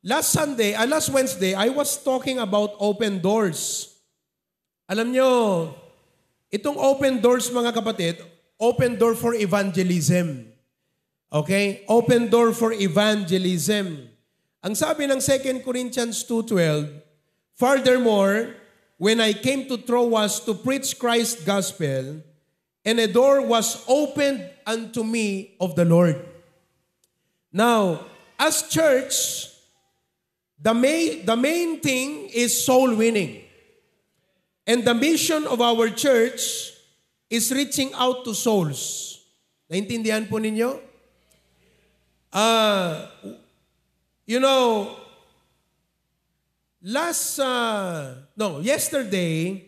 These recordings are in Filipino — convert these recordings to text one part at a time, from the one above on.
last Wednesday, I was talking about open doors. Alam nyo, itong open doors mga kapatid, open door for evangelism. Okay? Open door for evangelism. Ang sabi ng 2 Corinthians 2:12, furthermore, when I came to Troas to preach Christ's gospel, and a door was opened unto me of the Lord. Now, as church, the main thing is soul winning. And the mission of our church is reaching out to souls. Naintindihan po ninyo? Yesterday,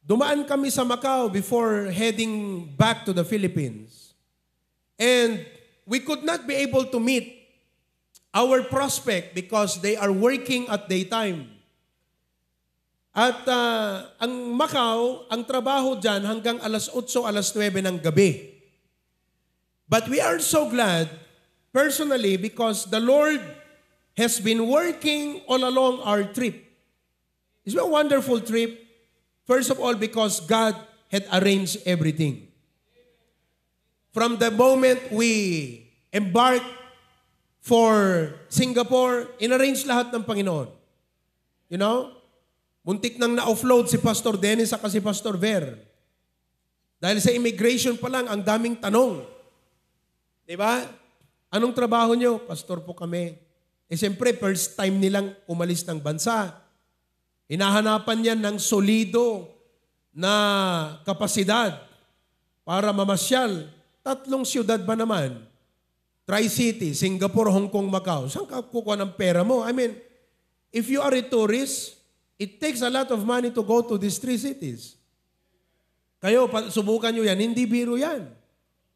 dumaan kami sa Macau before heading back to the Philippines. And we could not be able to meet our prospect because they are working at daytime. At ang Macau, ang trabaho dyan hanggang alas 8, alas 9 ng gabi. But we are so glad, personally, because the Lord has been working all along our trip. It's been a wonderful trip. First of all, because God had arranged everything. From the moment we embarked for Singapore, inarrange lahat ng Panginoon. You know? Muntik nang na-offload si Pastor Dennis at si Pastor Ver. Dahil sa immigration pa lang, ang daming tanong. Diba? Anong trabaho nyo? Pastor po kami. Siyempre, first time nilang umalis ng bansa. Hinahanapan yan ng solido na kapasidad para mamasyal. 3 siyudad ba naman? Tri-City, Singapore, Hong Kong, Macau. Saan ka kukuha ng pera mo? I mean, if you are a tourist, it takes a lot of money to go to these 3 cities. Kayo, subukan nyo yan. Hindi biro yan.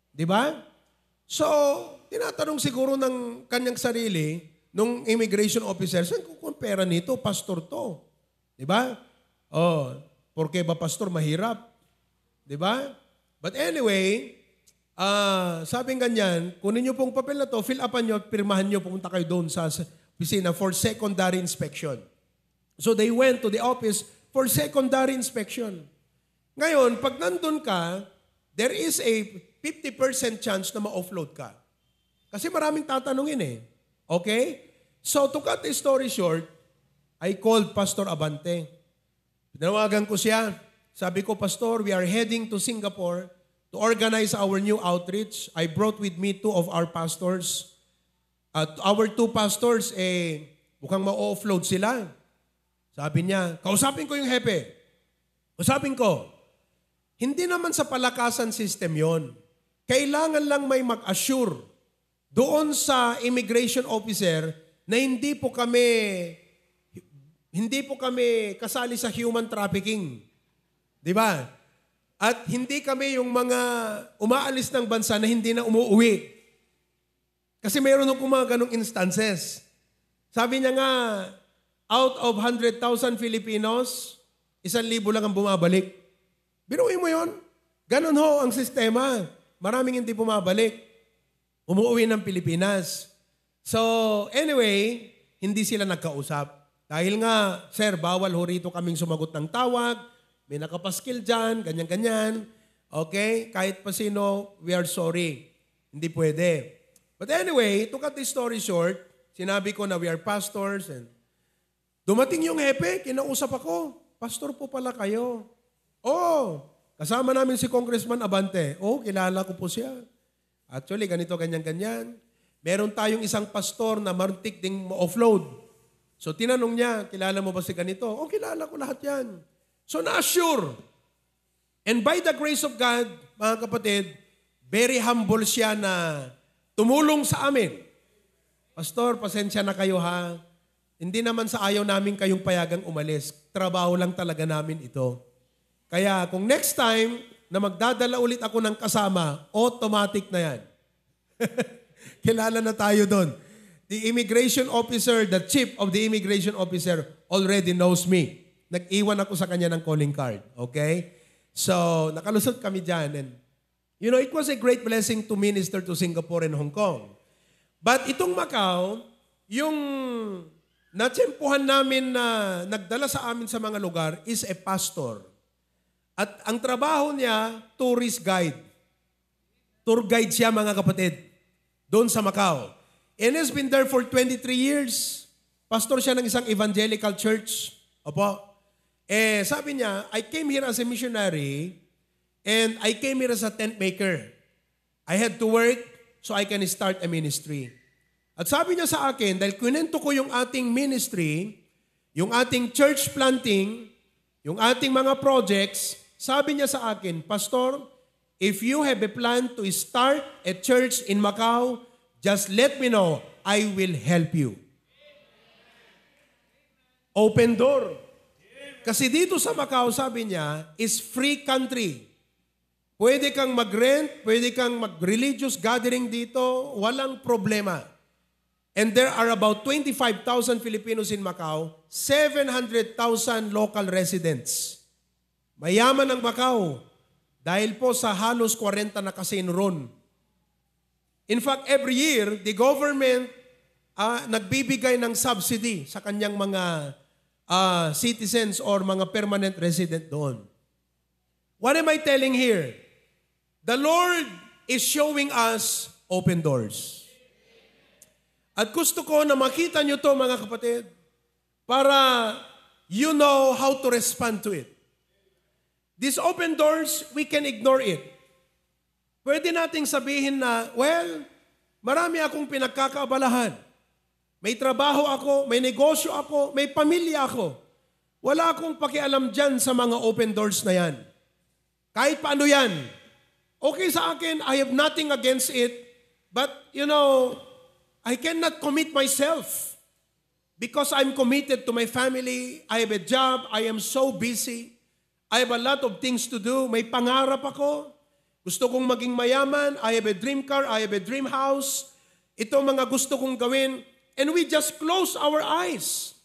Di ba? So, tinatanong siguro ng kanyang sarili, nung immigration officer, saan kukuha ng pera nito? Pastor to. Di ba? Oh, porque ba pastor mahirap? Di ba? But anyway, sabing ganyan, kunin nyo pong papel na to, fill upan nyo, pirmahan nyo, pumunta kayo doon sa opisina for secondary inspection. So they went to the office for secondary inspection. Ngayon, pag nandun ka, there is a 50% chance na ma-offload ka. Kasi maraming tatanungin eh. Okay? So to cut the story short, I called Pastor Abante. Pinawagan ko siya. Sabi ko, Pastor, we are heading to Singapore to organize our new outreach. I brought with me 2 of our pastors. Our 2 pastors, mukhang ma-offload sila. Sabi niya, kausapin ko yung hepe. Kausapin ko. Hindi naman sa palakasan system yon. Kailangan lang may mag-assure doon sa immigration officer na hindi po kami kasali sa human trafficking. Di ba? At hindi kami yung mga umaalis ng bansa na hindi na umuwi. Kasi mayroon akong mga ganong instances. Sabi niya nga, out of 100,000 Filipinos, 1,000 lang ang bumabalik. Binuhin mo yon? Ganon ho ang sistema. Maraming hindi bumabalik. Umuwi ng Pilipinas. So, anyway, hindi sila nagkausap. Dahil nga, sir, bawal ho rito kaming sumagot ng tawag. May nakapaskil dyan, ganyan-ganyan. Okay? Kahit pa sino, we are sorry. Hindi pwede. But anyway, to cut this story short, sinabi ko na we are pastors and dumating yung hepe, kinausap ako. Pastor po pala kayo. Oh, kasama namin si Congressman Abante. Oh, kilala ko po siya. Actually, ganito, ganyan-ganyan. Meron tayong isang pastor na maruntik ding ma-offload. So, tinanong niya, kilala mo ba si ganito? Oh, kilala ko lahat yan. So, na-assure. And by the grace of God, mga kapatid, very humble siya na tumulong sa amin. Pastor, pasensya na kayo ha. Hindi naman sa ayaw namin kayong payagang umalis. Trabaho lang talaga namin ito. Kaya kung next time na magdadala ulit ako ng kasama, automatic na yan. Kilala na tayo doon. The immigration officer, the chief of the immigration officer already knows me. Nag-iwan ako sa kanya ng calling card. Okay? So, nakalusot kami dyan. And, it was a great blessing to minister to Singapore and Hong Kong. But itong Macau, yung natsempuhan namin na nagdala sa amin sa mga lugar is a pastor. At ang trabaho niya, tourist guide. Tour guide siya, mga kapatid, doon sa Macau. And has been there for 23 years. Pastor siya ng isang evangelical church. Opo. Sabi niya, I came here as a missionary and I came here as a tent maker. I had to work so I can start a ministry. At sabi niya sa akin, dahil kunento ko yung ating ministry, yung ating church planting, yung ating mga projects, sabi niya sa akin, Pastor, if you have a plan to start a church in Macau, just let me know. I will help you. Open door. Kasi dito sa Macau, sabi niya, is free country. Pwede kang mag-rent, pwede kang mag-religious gathering dito, walang problema. And there are about 25,000 Filipinos in Macau, 700,000 local residents. Mayaman ang Macau dahil po sa halos 40 na casino ron. In fact, every year, the government nagbibigay ng subsidy sa kanyang mga citizens or mga permanent resident doon. What am I telling here? The Lord is showing us open doors. At gusto ko na makita nyo to, mga kapatid, para you know how to respond to it. These open doors, we can ignore it. Pwede nating sabihin na, well, marami akong pinagkakaabalahan. May trabaho ako, may negosyo ako, may pamilya ako. Wala akong pakialam dyan sa mga open doors na yan. Kahit paano yan. Okay sa akin, I have nothing against it. But, I cannot commit myself. Because I'm committed to my family. I have a job. I am so busy. I have a lot of things to do. May pangarap ako. Gusto kong maging mayaman. I have a dream car. I have a dream house. Ito mga gusto kong gawin. And we just close our eyes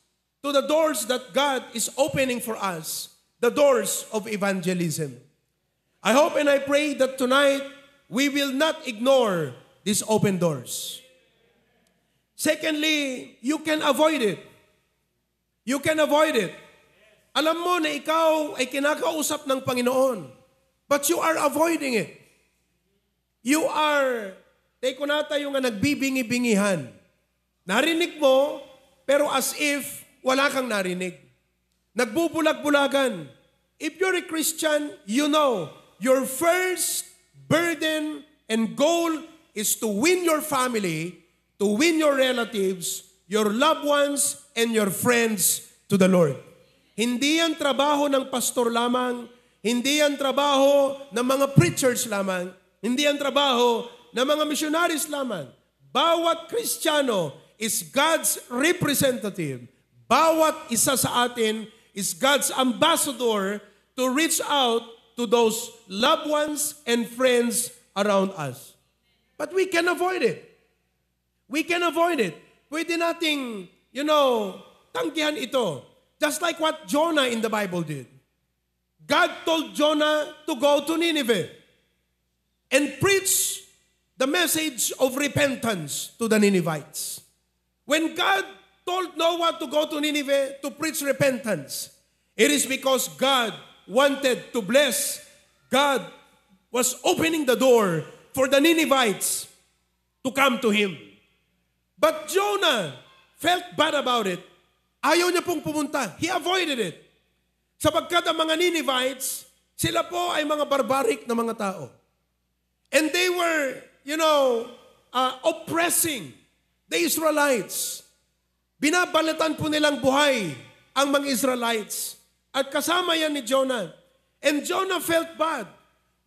to the doors that God is opening for us, the doors of evangelism. I hope and I pray that tonight we will not ignore these open doors. Secondly, you can avoid it. You can avoid it. Alam mo na ikaw ay kinakausap ng Panginoon, but you are avoiding it. You are, take ko nata yung nagbibingi-bingihan. Narinig mo, pero as if wala kang narinig. Nagbubulag-bulagan. If you're a Christian, you know, your first burden and goal is to win your family, to win your relatives, your loved ones, and your friends to the Lord. Hindi yan trabaho ng pastor lamang, hindi yan trabaho ng mga preachers lamang, hindi yan trabaho ng mga missionaries lamang. Bawat Kristiyano is God's representative. Bawat isa sa atin is God's ambassador to reach out to those loved ones and friends around us. But we can avoid it. We can avoid it. Pwede nating, tanggihan ito. Just like what Jonah in the Bible did. God told Jonah to go to Nineveh and preach the message of repentance to the Ninevites. When God told Noah to go to Nineveh to preach repentance, it is because God wanted to bless. God was opening the door for the Ninevites to come to Him. But Jonah felt bad about it. Ayaw niya pong pumunta. He avoided it. Sapagkat ang mga Ninevites, sila po ay mga barbaric na mga tao. And they were, oppressing the Israelites. Binabalatan po nilang buhay ang mga Israelites. At kasama yan ni Jonah. And Jonah felt bad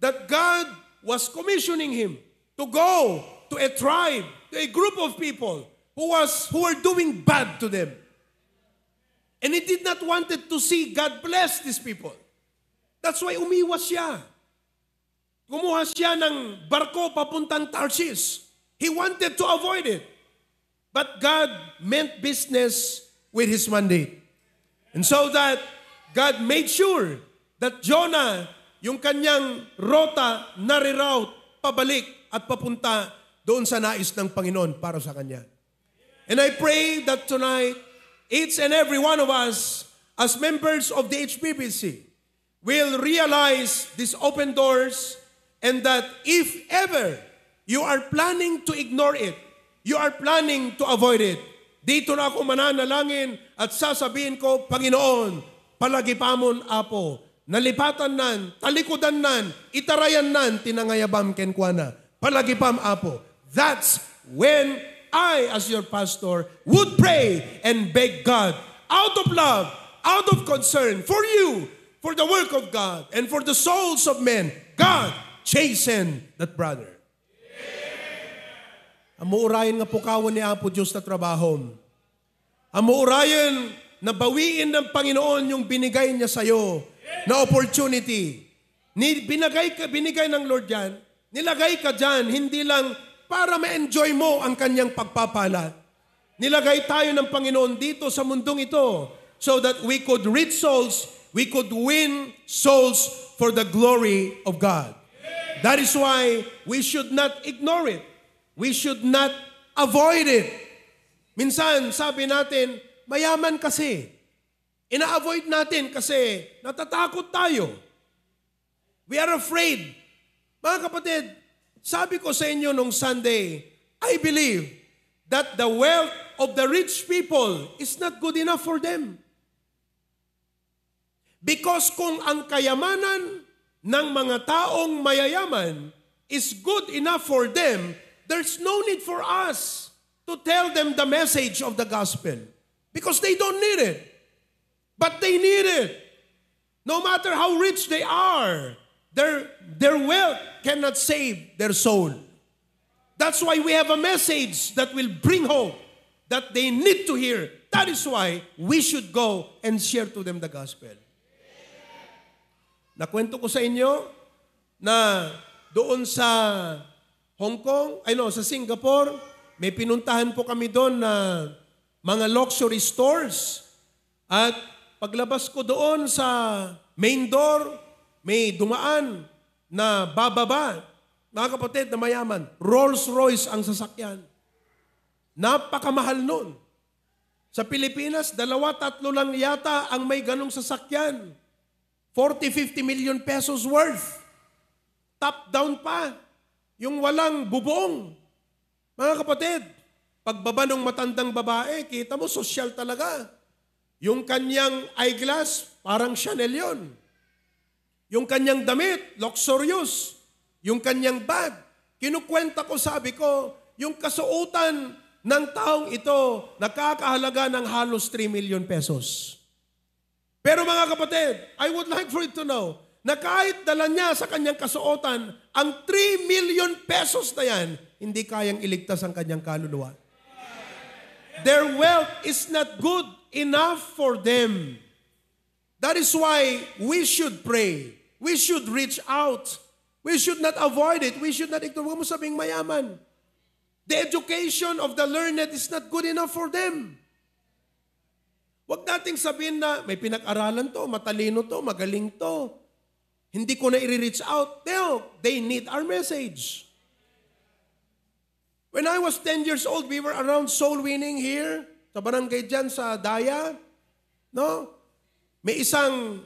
that God was commissioning him to go to a tribe, to a group of people who were doing bad to them. And he did not want to see God bless these people. That's why umiwas siya. Kumuha siya ng barko papuntang Tarshish. He wanted to avoid it. But God meant business with His mandate. And so that God made sure that Jonah, yung kanyang rota, nare-route, pabalik at papunta doon sa nais ng Panginoon para sa kanya. And I pray that tonight, each and every one of us, as members of the HPBC, will realize these open doors, and that if ever you are planning to ignore it, you are planning to avoid it, dito na ako mananalangin at sasabihin ko, Panginoon, palagipamon apo, nalipatan nan, talikudan nan, itarayan nan, tinangayabam kenkwana, palagipam apo. That's when I, as your pastor, would pray and beg God, out of love, out of concern for you, for the work of God, and for the souls of men, God, chasten that brother. Amuurayan nga pukawan ni Apo Diyos na trabaho. Amuurayan na bawiin ng Panginoon yung binigay niya sa'yo na opportunity. Binigay ng Lord yan, nilagay ka dyan, hindi lang para ma-enjoy mo ang kanyang pagpapala. Nilagay tayo ng Panginoon dito sa mundong ito so that we could reach souls, we could win souls for the glory of God. That is why we should not ignore it. We should not avoid it. Minsan, sabi natin, mayaman kasi. Ina-avoid natin kasi natatakot tayo. We are afraid. Mga kapatid, sabi ko sa inyo nung Sunday, I believe that the wealth of the rich people is not good enough for them. Because kung ang kayamanan ng mga taong mayayaman is good enough for them, there's no need for us to tell them the message of the gospel because they don't need it. But they need it. No matter how rich they are, their wealth cannot save their soul. That's why we have a message that will bring hope that they need to hear. That is why we should go and share to them the gospel. Nakwento ko sa inyo na doon sa Hong Kong, sa Singapore, may pinuntahan po kami doon na mga luxury stores. At paglabas ko doon sa main door, may dumaan na bababa. Mga kapatid na mayaman, Rolls Royce ang sasakyan. Napakamahal nun. Sa Pilipinas, 2-3 lang yata ang may ganong sasakyan. 40-50 million pesos worth. Top down pa. Yung walang bubong. Mga kapatid, pagbaba ng matandang babae, kita mo, sosyal talaga. Yung kanyang eyeglass, parang Chanel yun. Yung kanyang damit, luxurious. Yung kanyang bag. Kinukwenta ko, sabi ko, yung kasuotan ng taong ito, nakakahalaga ng halos 3 million pesos. Pero mga kapatid, I would like for you to know, na kahit dala niya sa kanyang kasuotan, ang 3 million pesos na yan, hindi kayang iligtas ang kanyang kaluluwa. Their wealth is not good enough for them. That is why we should pray. We should reach out. We should not avoid it. We should not ignore. Huwag mo sabing mayaman. The education of the learned is not good enough for them. Huwag nating sabihin na may pinag-aralan to, matalino to, magaling to. Hindi ko na i-reach out. No, they need our message. When I was 10 years old, we were around soul winning here, sa barangay dyan sa Daya. No? May isang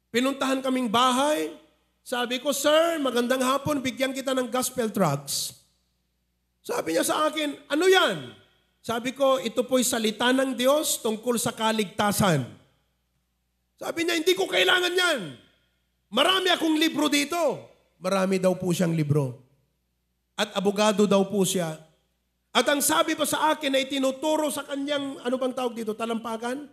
pinuntahan kaming bahay. Sabi ko, Sir, magandang hapon, bigyan kita ng gospel tracts. Sabi niya sa akin, ano yan? Sabi ko, ito po'y salita ng Diyos tungkol sa kaligtasan. Sabi niya, hindi ko kailangan yan. Marami akong libro dito. Marami daw po siyang libro. At abogado daw po siya. At ang sabi pa sa akin na itinuturo sa kanyang, ano bang tawag dito, talampakan?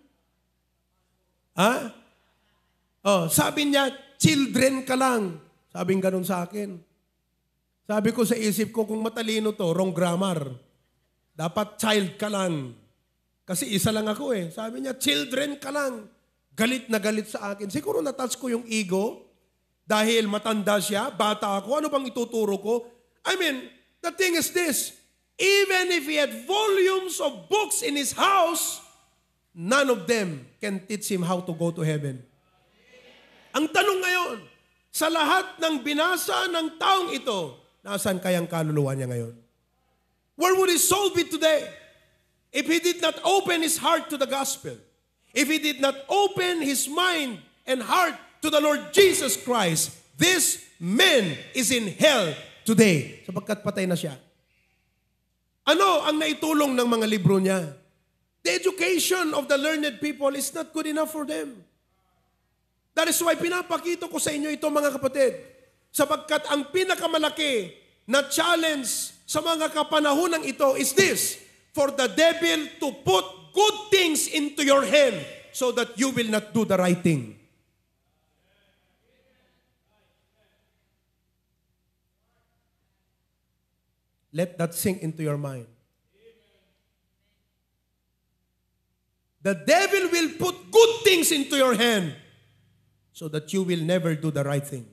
Sabi niya, children ka lang. Sabi nga ganun sa akin. Sabi ko sa isip ko, kung matalino to, wrong grammar. Dapat child ka lang. Kasi isa lang ako eh. Sabi niya, children ka lang. Galit na galit sa akin. Siguro natouch ko yung ego dahil matanda siya, bata ako. Ano bang ituturo ko? I mean, the thing is this. Even if he had volumes of books in his house, none of them can teach him how to go to heaven. Ang tanong ngayon, sa lahat ng binasa ng taong ito, nasaan kayang kaluluwa niya ngayon? Where would his soul be today? if he did not open his heart to the gospel, if he did not open his mind and heart to the Lord Jesus Christ, this man is in hell today, sapagkat patay na siya. Ano ang naitulong ng mga libro niya? The education of the learned people is not good enough for them. That is why pinapakita ko sa inyo ito, mga kapatid, sapagkat ang pinakamalaki na challenge sa mga kapanahonang ito is this: for the devil to put good things into your hand so that you will not do the right thing. Let that sink into your mind. The devil will put good things into your hand so that you will never do the right thing.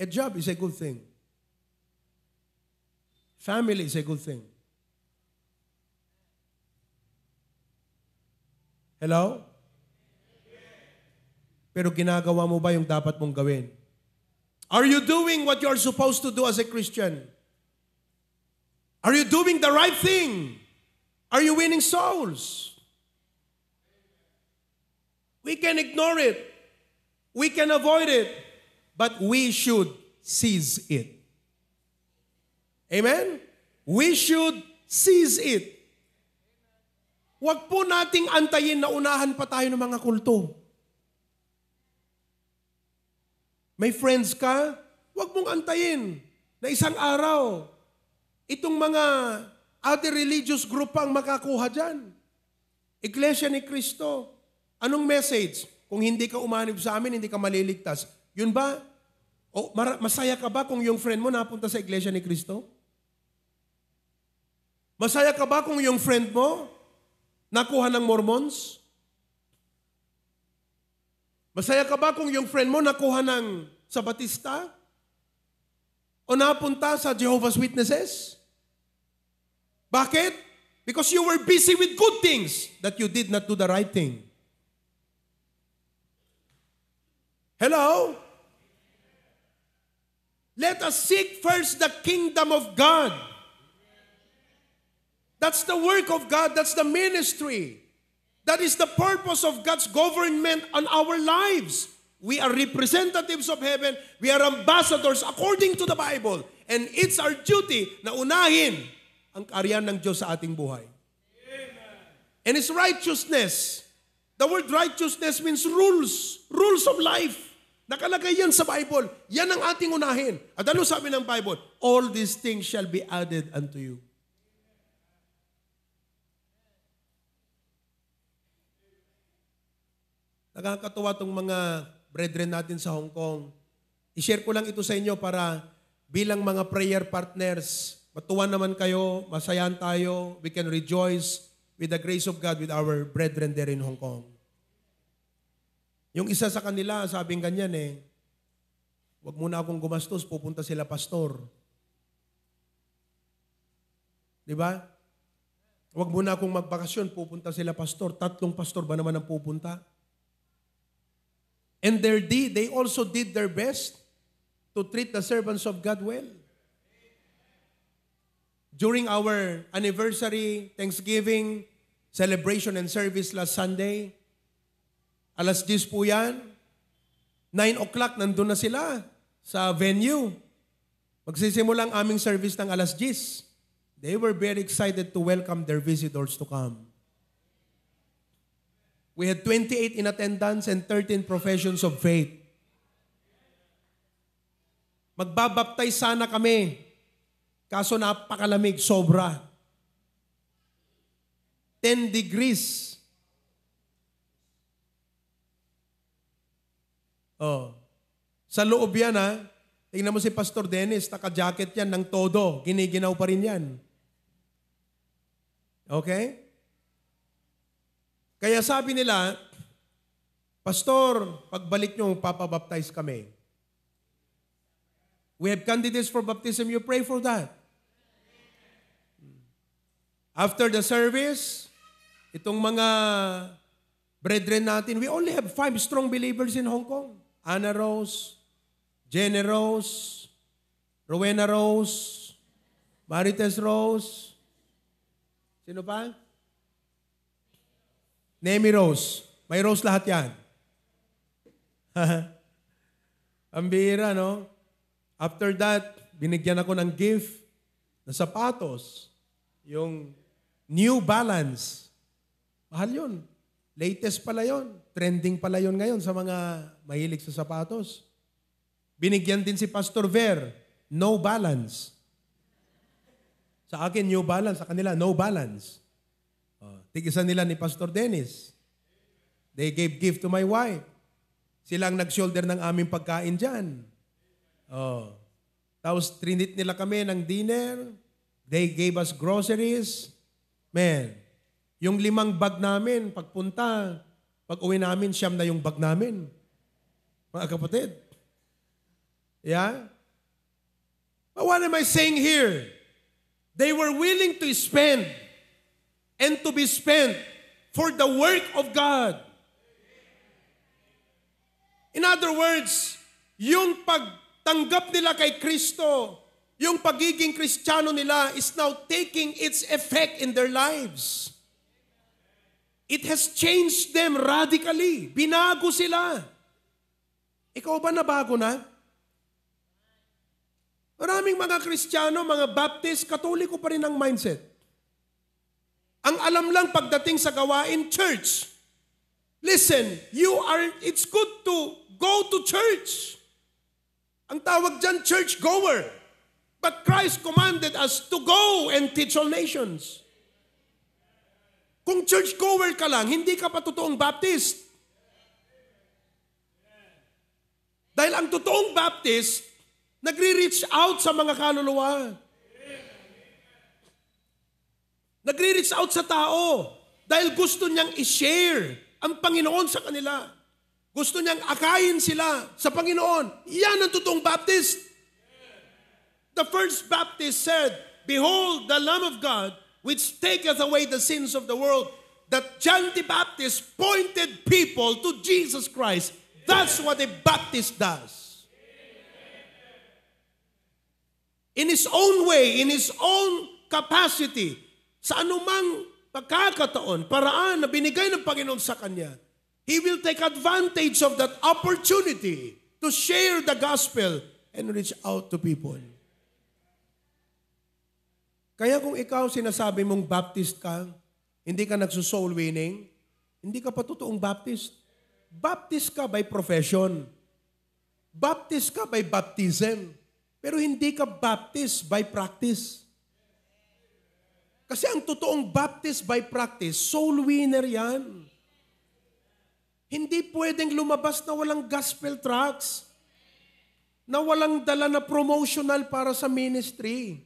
A job is a good thing. Family is a good thing. Hello? Pero ginagawa mo ba yung dapat mong gawin? Are you doing what you are supposed to do as a Christian? Are you doing the right thing? Are you winning souls? We can ignore it. We can avoid it. But we should seize it. Amen? We should seize it. Huwag po nating antayin na unahan pa tayo ng mga kulto. May friends ka, huwag mong antayin na isang araw, itong mga other religious group pang makakuha dyan. Iglesia ni Cristo. Anong message? Kung hindi ka umanib sa amin, hindi ka maliligtas. Yun ba? O masaya ka ba kung yung friend mo napunta sa Iglesia ni Cristo? Masaya ka ba kung yung friend mo nakuha ng Mormons? Masaya ka ba kung yung friend mo nakuha ng Sabatista? O napunta sa Jehovah's Witnesses? Bakit? Because you were busy with good things that you did not do the right thing. Hello? Let us seek first the kingdom of God. That's the work of God. That's the ministry. That is the purpose of God's government on our lives. We are representatives of heaven. We are ambassadors according to the Bible. And it's our duty na unahin ang karyan ng Diyos sa ating buhay. Amen. And it's righteousness. The word righteousness means rules. Rules of life. Nakalagay yan sa Bible. Yan ang ating unahin. At ano sabi ng Bible? All these things shall be added unto you. Nakakatuwa itong mga brethren natin sa Hong Kong. I-share ko lang ito sa inyo para bilang mga prayer partners, matuwa naman kayo, masayan tayo, we can rejoice with the grace of God with our brethren there in Hong Kong. Yung isa sa kanila, sabing ganyan wag muna akong gumastos, pupunta sila pastor. Di ba? Wag muna akong magbakasyon, pupunta sila pastor. 3 pastor ba naman ang pupunta? And they also did their best to treat the servants of God well. During our anniversary, Thanksgiving, celebration and service last Sunday, 10:00 po yan, 9:00 nandun na sila sa venue. Magsisimulang aming service ng 10:00. They were very excited to welcome their visitors to come. We had 28 in attendance and 13 professions of faith. Magbabaptize sana kami. Kaso napakalamig, sobra. 10 degrees. Sa loob yan Tingnan mo si Pastor Dennis, naka-jacket yan ng todo. Giniginaw pa rin yan. Okay? Kaya sabi nila, Pastor, pagbalik nyo, papabaptize kami. We have candidates for baptism. You pray for that. After the service, itong mga brethren natin, we only have 5 strong believers in Hong Kong. Anna Rose, Jenny Rose, Rowena Rose, Marites Rose. Sino pa? Nemi Rose. May Rose lahat yan. Ang bihira, no? After that, binigyan ako ng gift na sapatos. Yung New Balance. Mahal yun. Latest pala yun. Trending pala yun ngayon sa mga mahilig sa sapatos. Binigyan din si Pastor Ver, No Balance. Sa akin, New Balance. Sa kanila, No Balance. Tigisan nila ni Pastor Dennis. They gave gift to my wife. Silang nag-shoulder ng aming pagkain dyan. Tapos trinit nila kami ng dinner. They gave us groceries. Man, yung 5 bag namin, pagpunta, pag uwi namin, siyam na yung bag namin. Mga kapatid. Yeah? But what am I saying here? They were willing to spend and to be spent for the work of God. In other words, yung pagtanggap nila kay Kristo, yung pagiging Kristiyano nila is now taking its effect in their lives. It has changed them radically. Binago sila. Ikaw ba nabago na? Maraming mga Kristiyano, mga Baptist, Katoliko pa rin ang mindset. Ang alam lang pagdating sa gawain, church. Listen, it's good to go to church. Ang tawag dyan, church goer. But Christ commanded us to go and teach all nations. Kung church goer ka lang, hindi ka pa totoong Baptist. Dahil ang totoong Baptist, nagre-reach out sa mga kaluluwa. Nagre-reach out sa tao dahil gusto niyang i-share ang Panginoon sa kanila. Gusto niyang akayin sila sa Panginoon. Yan ang totoong Baptist. The first Baptist said, "Behold the Lamb of God, which taketh away the sins of the world." That John the Baptist pointed people to Jesus Christ. That's what a Baptist does. In his own way, in his own capacity, sa anumang pagkakataon, paraan na binigay ng Panginoon sa kanya, he will take advantage of that opportunity to share the gospel and reach out to people. Kaya kung ikaw sinasabi mong Baptist ka, hindi ka nagsusoul winning, hindi ka pa totoong Baptist. Baptist ka by profession. Baptist ka by baptism. Pero hindi ka Baptist by practice. Kasi ang totoong Baptist by practice, soul winner yan. Hindi pwedeng lumabas na walang gospel tracts, na walang dala na promotional para sa ministry.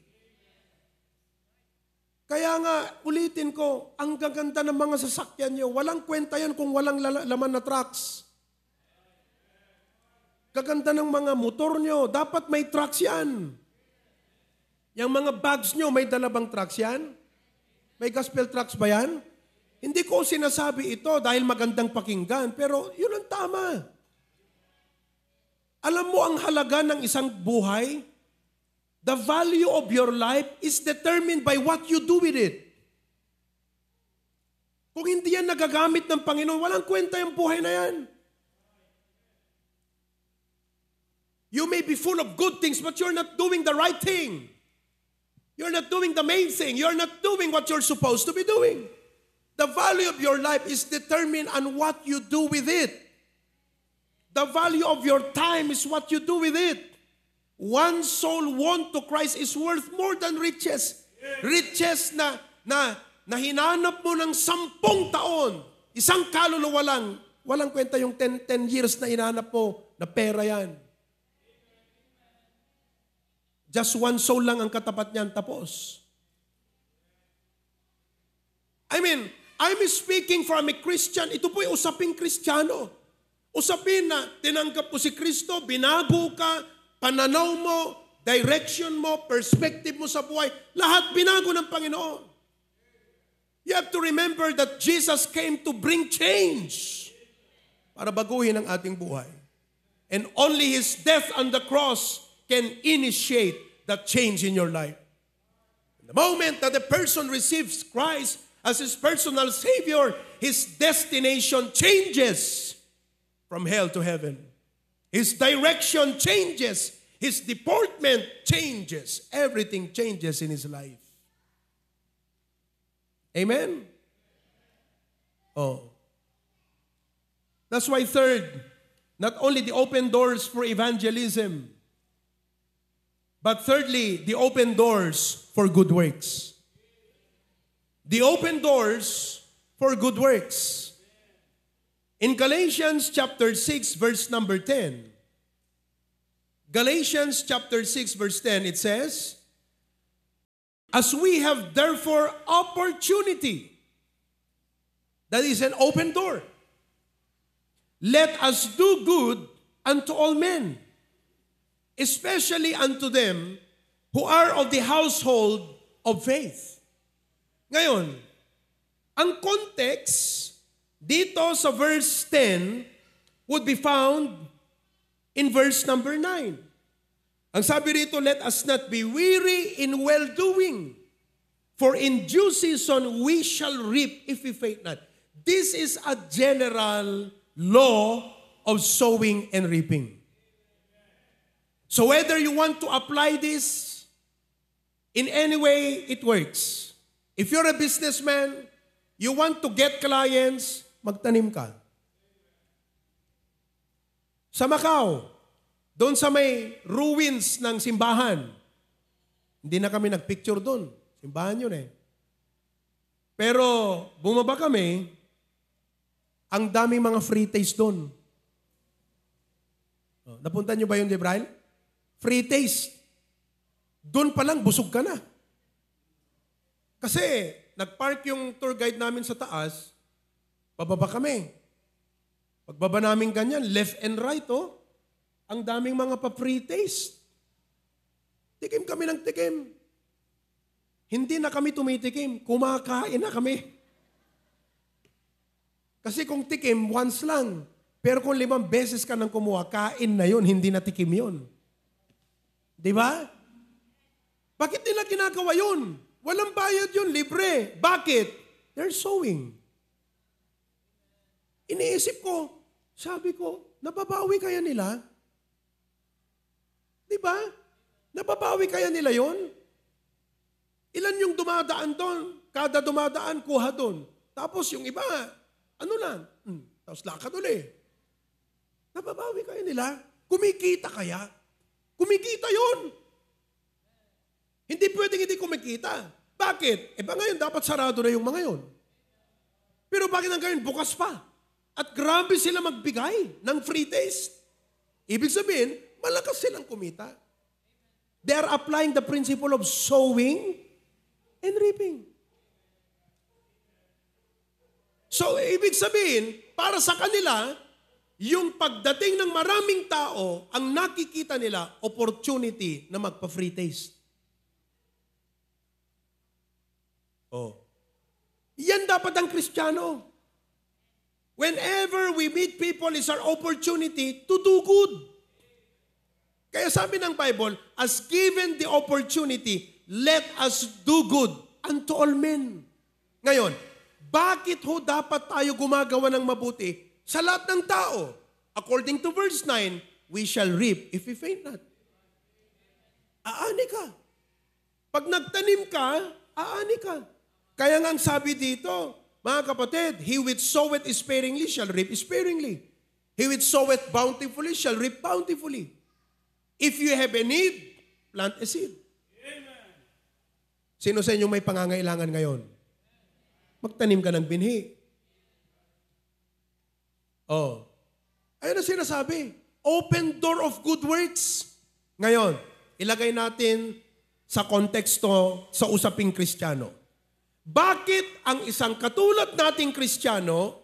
Kaya nga, ulitin ko, ang gaganda ng mga sasakyan nyo, walang kwenta yan kung walang laman na trucks. Gaganda ng mga motor nyo, dapat may trucks yan. Yung mga bags nyo, may dalabang trucks yan? May gospel trucks ba yan? Hindi ko sinasabi ito dahil magandang pakinggan, pero yun ang tama. Alam mo ang halaga ng isang buhay? The value of your life is determined by what you do with it. Kung hindi yan nagagamit ng Panginoon, walang kwenta yung buhay na yan. You may be full of good things, but you're not doing the right thing. You're not doing the main thing. You're not doing what you're supposed to be doing. The value of your life is determined on what you do with it. The value of your time is what you do with it. One soul won to Christ is worth more than riches. Riches na hinanap mo ng 10 taon. Isang kaluluwa lang. Walang kwenta yung 10 years na hinanap mo na pera yan. Just one soul lang ang katapat niyan, tapos. I'm speaking from a Christian. Ito po'y usaping Kristiyano. Usapin na tinanggap mo si Kristo, binago ka, pananaw mo, direction mo, perspective mo sa buhay, lahat binago ng Panginoon. You have to remember that Jesus came to bring change para baguhin ang ating buhay. And only His death on the cross can initiate that change in your life. The moment that the person receives Christ as his personal Savior, his destination changes from hell to heaven. His direction changes. His deportment changes. Everything changes in his life. Amen? Oh. That's why third, not only the open doors for evangelism, but thirdly, the open doors for good works. The open doors for good works. In Galatians chapter 6, verse number 10, Galatians chapter 6, verse 10, it says, as we have therefore opportunity, that is an open door, let us do good unto all men, especially unto them who are of the household of faith. Ngayon, ang context dito sa verse 10 would be found in verse number 9. Ang sabi rito, let us not be weary in well-doing, for in due season we shall reap if we faint not. This is a general law of sowing and reaping. So whether you want to apply this in any way, it works. If you're a businessman, you want to get clients, magtanim ka. Sa Macau, doon sa may ruins ng simbahan, hindi na kami nagpicture doon. Simbahan yun eh. Pero bumaba kami, ang daming mga free taste doon. Napunta nyo ba yun, Debrail? Free taste. Doon pa lang, busog ka na. Kasi, nagpark yung tour guide namin sa taas, bababa kami. Pagbaba namin ganyan, left and right, oh, ang daming mga pa-free taste. Tikim kami ng tikim. Hindi na kami tumitikim, kumakain na kami. Kasi kung tikim, once lang. Pero kung 5 beses ka nang kumuha, kain na yun, hindi na tikim yun. Di ba? Bakit nila ginagawa yun? Walang bayad yun, libre. Bakit? They're sowing. Iniisip ko, sabi ko, nababawi kaya nila? Di ba? Nababawi kaya nila yon? Ilan yung dumadaan doon? Kada dumadaan, kuha doon. Tapos yung iba, ano lang? Tapos lakad ulit. Nababawi kaya nila? Kumikita kaya? Kumikita yon. Hindi pwedeng hindi kumikita. Bakit? Ba ngayon, dapat sarado na yung mga yon. Pero bakit ang ngayon, bukas pa? At grabe sila magbigay ng free taste. Ibig sabihin, malakas silang kumita. They are applying the principle of sowing and reaping. So, ibig sabihin, para sa kanila, yung pagdating ng maraming tao, ang nakikita nila, opportunity na magpa-free taste. Oh. Yan dapat ang Kristiyano. Whenever we meet people, is our opportunity to do good. Kaya sabi ng Bible, as given the opportunity, let us do good unto all men. Ngayon, bakit ho dapat tayo gumagawa ng mabuti sa lahat ng tao? According to verse 9, we shall reap if we faint not. Aani ka. Pag nagtanim ka, aani ka. Kaya nga ang sabi dito, mga kapatid, he which soweth sparingly shall reap sparingly. He which soweth bountifully shall reap bountifully. If you have a need, plant a seed. Amen. Sino sa inyo may pangangailangan ngayon? Magtanim ka ng binhi. Oh. Ayun ang sinasabi. Open door of good works. Ngayon, ilagay natin sa konteksto sa usaping Kristiyano. Bakit ang isang katulad nating Kristiyano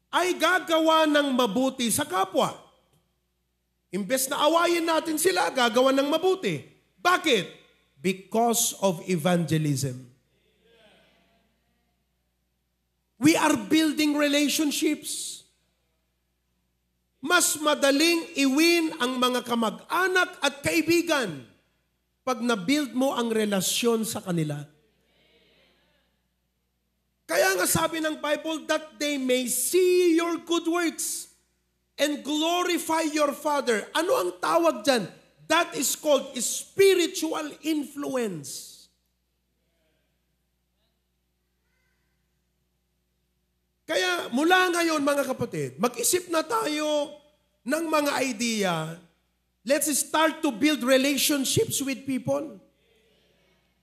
ay gagawa ng mabuti sa kapwa? Imbes na awayin natin sila, gagawa ng mabuti. Bakit? Because of evangelism. We are building relationships. Mas madaling iwin ang mga kamag-anak at kaibigan pag na-build mo ang relasyon sa kanila. Kaya nga sabi ng Bible, that they may see your good works and glorify your Father. Ano ang tawag dyan? That is called spiritual influence. Kaya mula ngayon mga kapatid, mag-isip na tayo ng mga idea. Let's start to build relationships with people.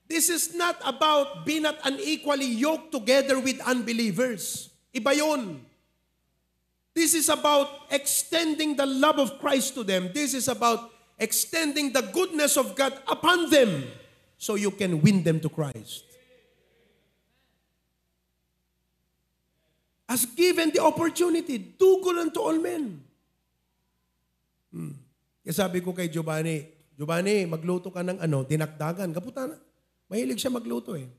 This is not about being not unequally yoked together with unbelievers. Iba yun. This is about extending the love of Christ to them. This is about extending the goodness of God upon them so you can win them to Christ. As given the opportunity, do good unto all men. Kaya sabi ko kay Giovanni, magluto ka ng dinakdagan. Kaputa na. Mahilig siya magluto eh.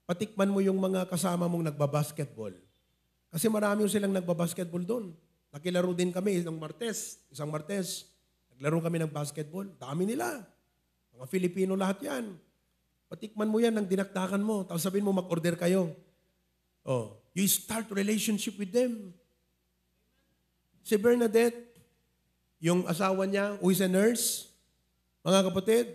Patikman mo yung mga kasama mong nagbabasketball. Kasi marami yung silang nagbabasketball doon. Nakilaro din kami isang Martes. Naglaro kami ng basketball. Dami nila. Mga Filipino lahat yan. Patikman mo yan ng dinakdakan mo. Tapos sabihin mo mag-order kayo. Oh, you start relationship with them. Si Bernadette, yung asawa niya, who is a nurse, mga kapatid,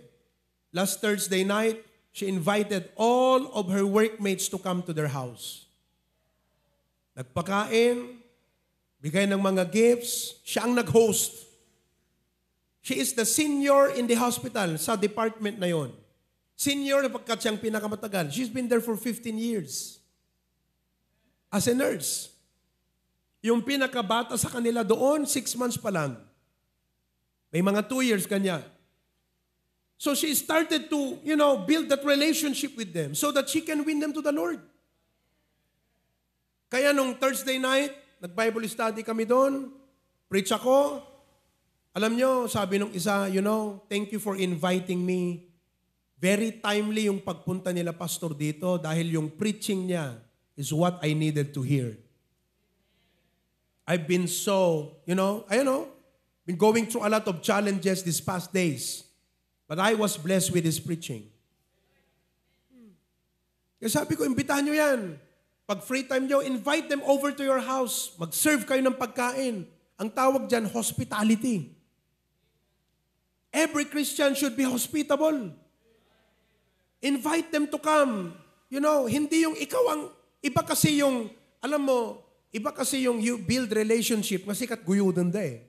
last Thursday night, she invited all of her workmates to come to their house. Nagpakain, bigay ng mga gifts, siya ang nag-host. She is the senior in the hospital sa department na yon. Senior pagkat siyang pinakamatagal. She's been there for 15 years. As a nurse. Yung pinakabata sa kanila doon, 6 months pa lang. May mga 2 years kanya. So she started to, build that relationship with them so that she can win them to the Lord. Kaya nung Thursday night, nag-Bible study kami doon, preach ako. Alam nyo, sabi nung isa, thank you for inviting me. Very timely yung pagpunta nila pastor dito dahil yung preaching niya is what I needed to hear. I've been so, been going through a lot of challenges these past days. But I was blessed with his preaching. Kaya sabi ko, imbitahan nyo yan. Pag free time nyo, invite them over to your house. Mag-serve kayo ng pagkain. Ang tawag dyan, hospitality. Every Christian should be hospitable. Invite them to come. Hindi yung ikaw ang, iba kasi yung, alam mo, iba kasi yung you build relationship kasi kat guyudan da eh.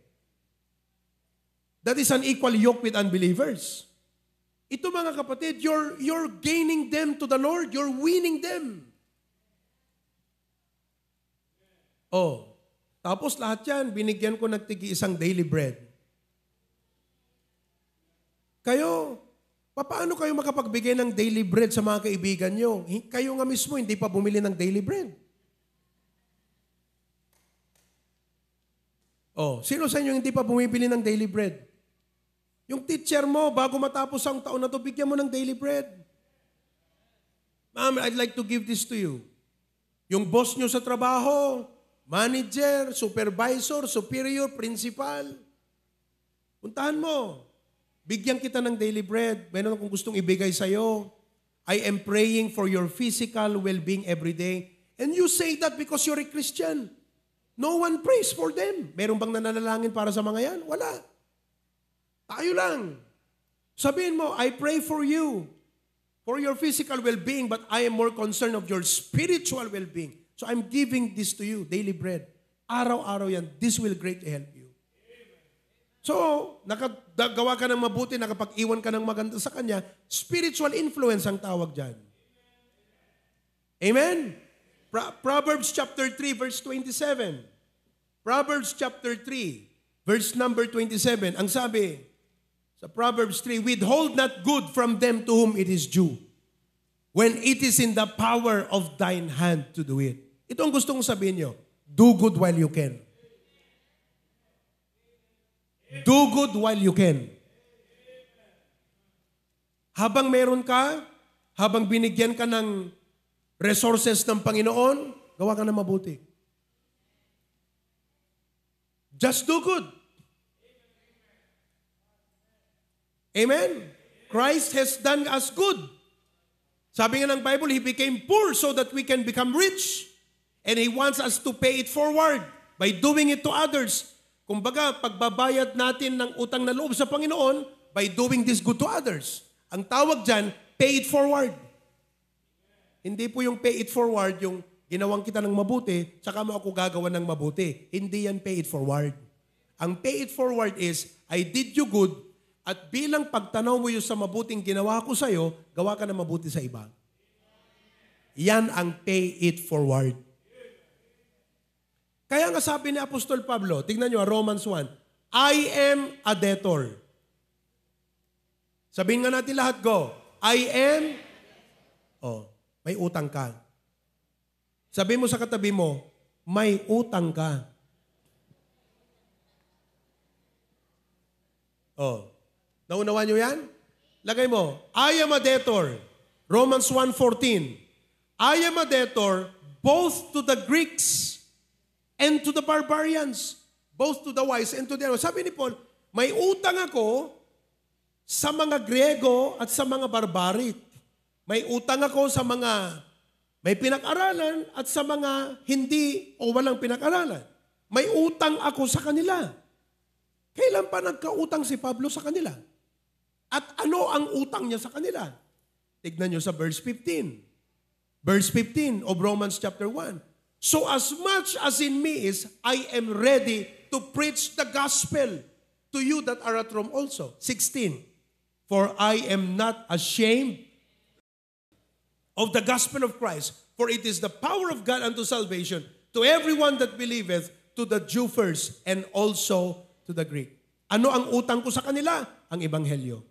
That is an equal yoke with unbelievers. Ito mga kapatid, you're gaining them to the Lord. You're winning them. Oh, tapos lahat yan, binigyan ko ng tigi isang daily bread. Kayo, paano kayo makapagbigay ng daily bread sa mga kaibigan nyo? Kayo nga mismo hindi pa bumili ng daily bread. Oh, sino sa inyo hindi pa bumibili ng daily bread? Yung teacher mo, bago matapos ang taon na to, bigyan mo ng daily bread. Ma'am, I'd like to give this to you. Yung boss nyo sa trabaho, manager, supervisor, superior, principal, puntahan mo. Bigyan kita ng daily bread. Meron akong gustong ibigay sa'yo. I am praying for your physical well-being every day. And you say that because you're a Christian. No one prays for them. Meron bang nananalangin para sa mga yan? Wala. Tayo lang. Sabihin mo, I pray for you, for your physical well-being, but I am more concerned of your spiritual well-being. So I'm giving this to you, daily bread. Araw-araw yan. This will greatly help you. So, nakagawa ka ng mabuti, nakapag-iwan ka ng maganda sa Kanya, spiritual influence ang tawag dyan. Amen? Proverbs chapter 3, verse 27. Proverbs chapter 3, verse number 27. Ang sabi, sa Proverbs 3, withhold not good from them to whom it is due, when it is in the power of thine hand to do it. Ito ang gusto kong sabihin nyo. Do good while you can. Do good while you can. Habang meron ka, habang binigyan ka ng resources ng Panginoon, gawa ka na mabuti. Just do good. Amen? Christ has done us good. Sabi nga ng Bible, He became poor so that we can become rich. And He wants us to pay it forward by doing it to others. Kumbaga, pagbabayad natin ng utang na loob sa Panginoon by doing this good to others. Ang tawag dyan, pay it forward. Hindi po yung pay it forward, yung ginawang kita ng mabuti, tsaka mo ako gagawa ng mabuti. Hindi yan pay it forward. Ang pay it forward is, I did you good, at bilang pagtanaw mo yung sa mabuting ginawa ko sa'yo, gawa ka na mabuti sa iba. Yan ang pay it forward. Kaya nga sabi ni Apostol Pablo, tingnan nyo, Romans 1, I am a debtor. Sabihin nga natin lahat, go. I am, may utang ka. Sabihin mo sa katabi mo, may utang ka. Naunawa nyo yan? Lagay mo, I am a debtor. Romans 1:14. I am a debtor both to the Greeks and to the barbarians. Both to the wise and to the other. Sabi ni Paul, may utang ako sa mga Griego at sa mga barbaric. May utang ako sa mga may pinag-aralan at sa mga hindi o walang pinag-aralan. May utang ako sa kanila. Kailan pa nagkautang si Pablo sa kanila? At ano ang utang niya sa kanila? Tignan nyo sa verse 15. Verse 15 of Romans chapter 1. So as much as in me is, I am ready to preach the gospel to you that are at Rome also. 16. For I am not ashamed of the gospel of Christ, for it is the power of God unto salvation to everyone that believeth, to the Jew first, and also to the Greek. Ano ang utang ko sa kanila? Ang ebanghelyo.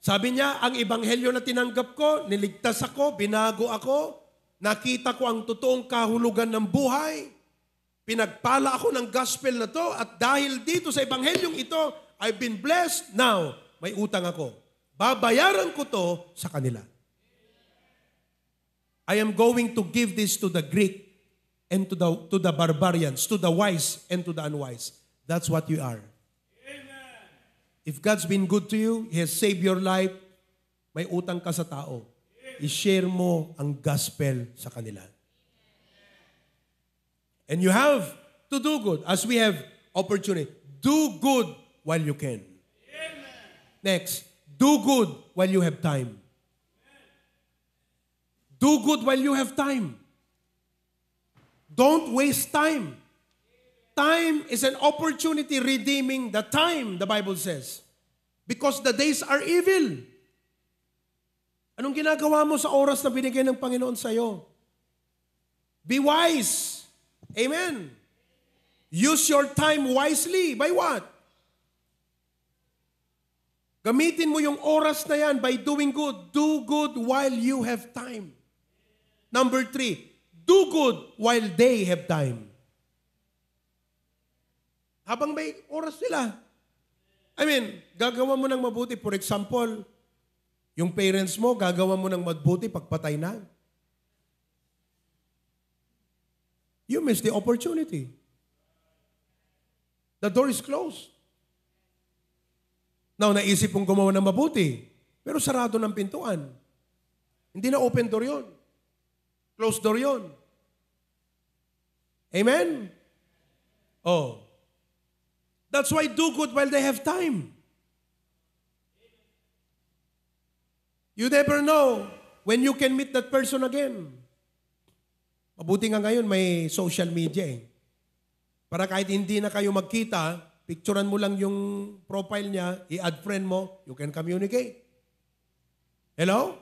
Sabi niya, ang ebanghelyo na tinanggap ko, niligtas ako, binago ako, nakita ko ang totoong kahulugan ng buhay, pinagpala ako ng gospel na to, at dahil dito sa ebanghelyong ito, I've been blessed. Now, may utang ako. Babayaran ko to sa kanila. I am going to give this to the Greek and to the barbarians, to the wise and to the unwise. That's what you are. If God's been good to you, He has saved your life, may utang ka sa tao. I-share mo ang gospel sa kanila. And you have to do good as we have opportunity. Do good while you can. Next, do good while you have time. Do good while you have time. Don't waste time. Time is an opportunity redeeming the time, the Bible says. Because the days are evil. Anong ginagawa mo sa oras na binigay ng Panginoon sa'yo? Be wise. Amen. Use your time wisely. By what? Gamitin mo yung oras na yan by doing good. Do good while you have time. Number 3, do good while they have time. Habang may oras sila. Gagawa mo ng mabuti. For example, yung parents mo, gagawa mo ng mabuti pagpatay na. You miss the opportunity. The door is closed. Now, naisip mong gumawa ng mabuti, pero sarado ng pintuan. Hindi na open door yun. Closed door yun. Amen? That's why do good while they have time. You never know when you can meet that person again. Mabuti nga ngayon may social media Para kahit hindi na kayo magkita, picturean mo lang yung profile niya, i-add friend mo, you can communicate. Hello?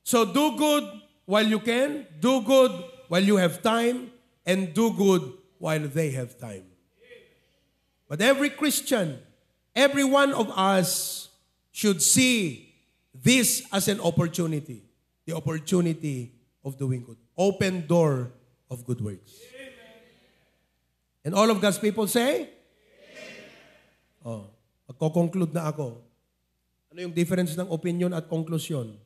So do good while you can, do good while you have time, and do good while they have time. But every Christian, every one of us should see this as an opportunity. The opportunity of doing good. Open door of good works. And all of God's people say? Magko-conclude na ako. Ano yung difference ng opinion at conclusion?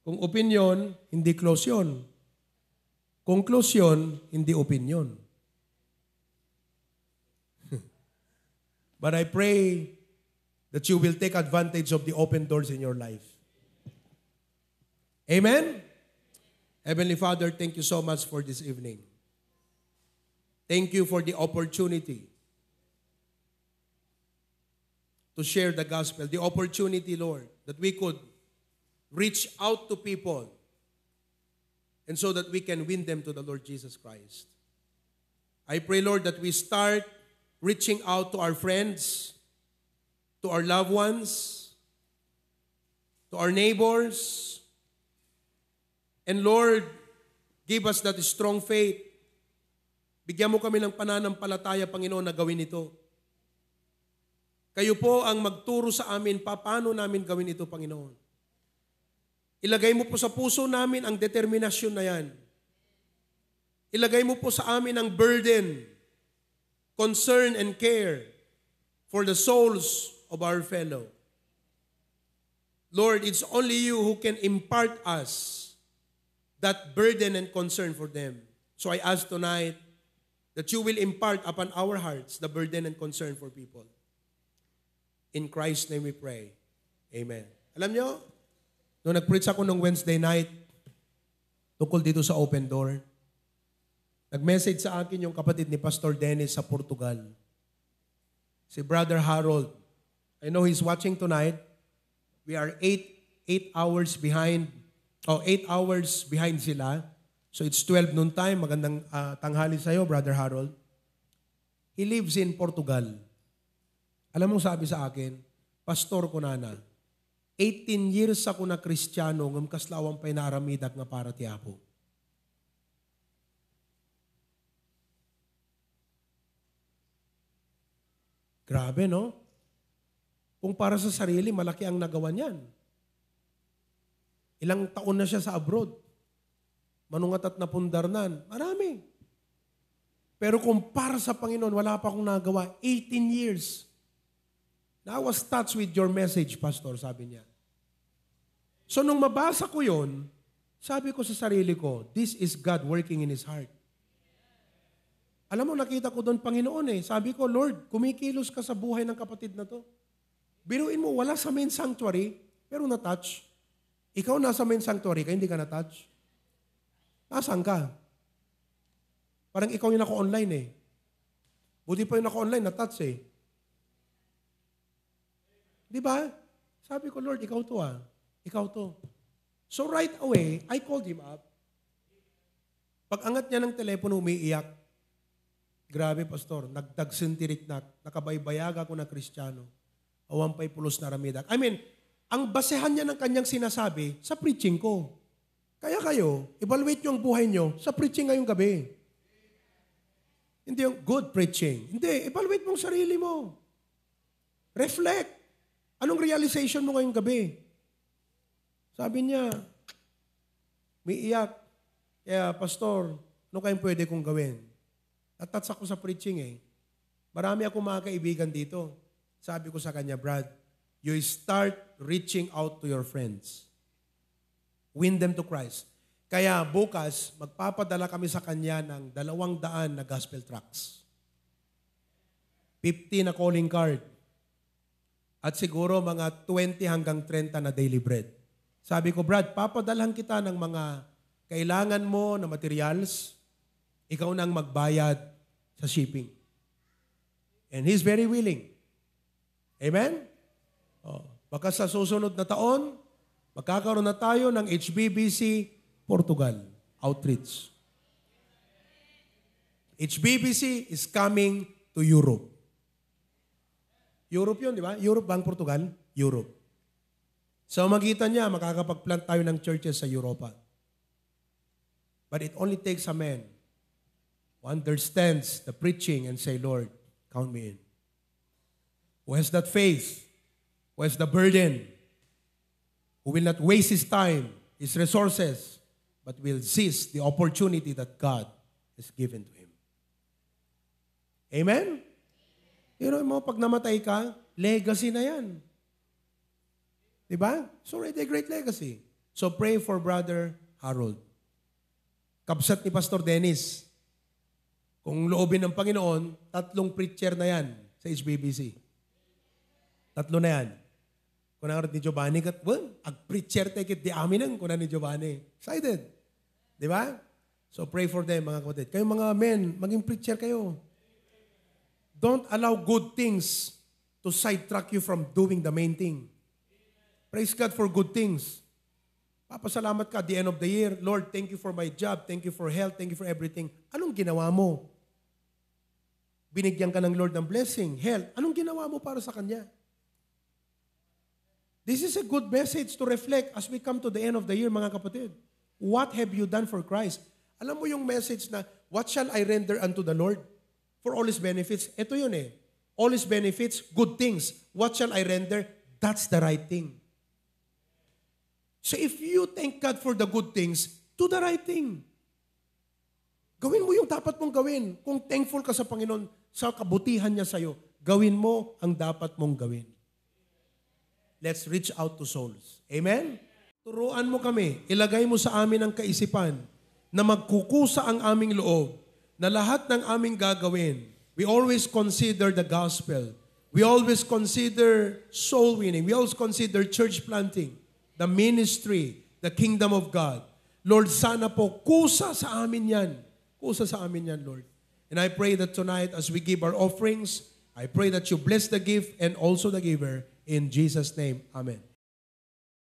Kung opinion, hindi close yun. Conclusion, hindi opinion. But I pray that you will take advantage of the open doors in your life. Amen? Heavenly Father, thank you so much for this evening. Thank you for the opportunity to share the gospel. The opportunity, Lord, that we could reach out to people and so that we can win them to the Lord Jesus Christ. I pray, Lord, that we start reaching out to our friends, to our loved ones, to our neighbors. And Lord, give us that strong faith. Bigyan mo kami ng pananampalataya, Panginoon, na gawin ito. Kayo po ang magturo sa amin, paano namin gawin ito, Panginoon. Ilagay mo po sa puso namin ang determinasyon na yan. Ilagay mo po sa amin ang burden, concern, and care for the souls of our fellow. Lord, it's only you who can impart us that burden and concern for them. So I ask tonight that you will impart upon our hearts the burden and concern for people. In Christ's name we pray. Amen. Alam nyo, nung nag-preach ako nung Wednesday night, tungkol dito sa open door, nag-message sa akin yung kapatid ni Pastor Dennis sa Portugal. Si Brother Harold. I know he's watching tonight. We are 8 hours behind. 8 hours behind sila. So it's 12 noon time. Magandang tanghali sa'yo, Brother Harold. He lives in Portugal. Alam mo sabi sa akin, Pastor Kunana, 18 years ako na Kristiyano, ngam kaslawang pa'y naaramidak nga para tiyapo. Grabe, no? Kung para sa sarili, malaki ang nagawa niyan. Ilang taon na siya sa abroad. Manungat at napundarnan. Marami. Pero kung para sa Panginoon, wala pa akong nagawa. 18 years. Now, I was touched with your message, Pastor, sabi niya. So, nung mabasa ko yon, sabi ko sa sarili ko, this is God working in His heart. Alam mo, nakita ko doon, Panginoon Sabi ko, Lord, kumikilos ka sa buhay ng kapatid na to. Biruin mo, wala sa main sanctuary, pero na-touch. Ikaw nasa main sanctuary ka, hindi ka na-touch. Nasaan ka? Parang ikaw yung naka-online Buti pa yung naka-online, na-touch Di ba? Sabi ko, Lord, ikaw to Ikaw to. So right away, I called him up. Pag-angat niya ng telepono, umiiyak. Grabe, Pastor, nagdagsintirik na, nakabaybayag ako na Kristiyano. Awampay pulos na ramidak. I mean, ang basehan niya ng kanyang sinasabi sa preaching ko. Kaya kayo, evaluate niyo ang buhay niyo sa preaching ngayong gabi. Hindi yung good preaching. Hindi, evaluate mo ang sarili mo. Reflect. Anong realization mo ngayong gabi? Sabi niya, may iyak. Kaya, Pastor, ano kayong pwede kong gawin? At-touch ako sa preaching Marami akong mga kaibigan dito. Sabi ko sa kanya, Brad, you start reaching out to your friends. Win them to Christ. Kaya bukas, magpapadala kami sa kanya ng 200 na gospel tracts. 50 na calling card. At siguro mga 20 hanggang 30 na daily bread. Sabi ko, Brad, papadalhan kita ng mga kailangan mo na materials. Ikaw nang magbayad sa shipping. And he's very willing. Amen? Baka sa susunod na taon, magkakaroon na tayo ng HBBC Portugal outreach. HBBC is coming to Europe. Europe yun, di ba? Europe ba ang Portugal? Europe. Sa magitan niya, makakapag-plant tayo ng churches sa Europa. But it only takes a man who understands the preaching and say, Lord, count me in. Who has that faith, who has the burden, who will not waste his time, his resources, but will seize the opportunity that God has given to him. Amen? You know mo, pag namatay ka, legacy na yan. Diba? It's already a great legacy. So pray for Brother Harold. Kabsat ni Pastor Dennis. Kung loobin ng Panginoon, 3 preacher na yan sa HBBC. Tatlo na yan. Kunang ni Giovanni, ag-preacher take it, di amin kunang ni Giovanni. Excited. Di ba? So pray for them, mga kapatid. Kayong mga men, maging preacher kayo. Don't allow good things to sidetrack you from doing the main thing. Praise God for good things. Papasalamat ka at the end of the year, Lord, thank you for my job, thank you for health, thank you for everything. Anong ginawa mo? Binigyan ka ng Lord ng blessing, health. Anong ginawa mo para sa Kanya? This is a good message to reflect as we come to the end of the year, mga kapatid. What have you done for Christ? Alam mo yung message na, what shall I render unto the Lord for all His benefits? Ito yun eh. All His benefits, good things. What shall I render? That's the right thing. So if you thank God for the good things, do the right thing. Gawin mo yung dapat mong gawin. Kung thankful ka sa Panginoon, sa kabutihan niya sa'yo, gawin mo ang dapat mong gawin. Let's reach out to souls. Amen? Turuan mo kami, ilagay mo sa amin ang kaisipan na magkukusa ang aming loob, na lahat ng aming gagawin, we always consider the gospel. We always consider soul winning. We always consider church planting, the ministry, the kingdom of God. Lord, sana po, kusa sa amin yan. Kusa sa amin yan, Lord. And I pray that tonight as we give our offerings, I pray that you bless the gift and also the giver. In Jesus' name, amen.